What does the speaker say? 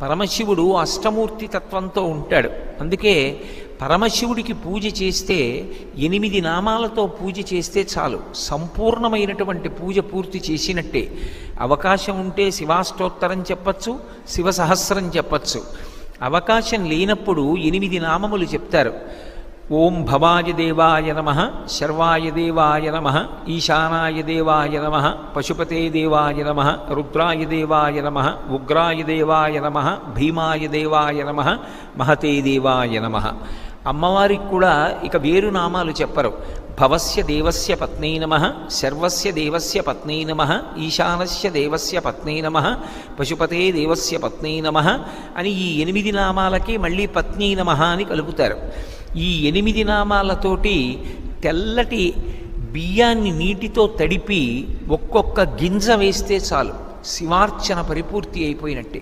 పరమశివుడు అష్టమూర్తి తత్వంతో ఉంటాడు. అందుకే పరమశివుడికి పూజ చేస్తే 8 నామాలతో పూజ చేస్తే చాలు, సంపూర్ణమైనటువంటి పూజ పూర్తి చేసినట్టే. అవకాశం ఉంటే శివాష్టోత్తరం చెప్పచ్చు, శివ సహస్రం చెప్పచ్చు. అవకాశం లేనప్పుడు 8 నామములు చెప్తారు. ఓం భవాయ దేవాయ నమః, శర్వాయ దేవాయ నమః, ఈశానాయ దేవాయ నమః, పశుపతే దేవాయ నమః, రుద్రాయ దేవాయ నమః, ఉగ్రాయ దేవాయ నమః, భీమాయ దేవాయ నమః, మహతే దేవాయ నమః. అమ్మవారికి కూడా ఇక వేరు నామాలు చెప్పరు. భవస్య దేవస్య పత్నై నమః, శర్వస్య దేవస్య పత్నై నమః, ఈశానస్య దేవస్య పత్నై నమః, పశుపతే దేవస్య పత్నై నమః అని ఈ 8 నామాలకి మళ్ళీ పత్నై నమః అని కలుపుతారు. ఈ 8 నామాలతోటి తెల్లటి బియ్యాన్ని నీటితో తడిపి ఒక్కొక్క గింజ వేస్తే చాలు, శివార్చన పరిపూర్తి అయిపోయినట్టే.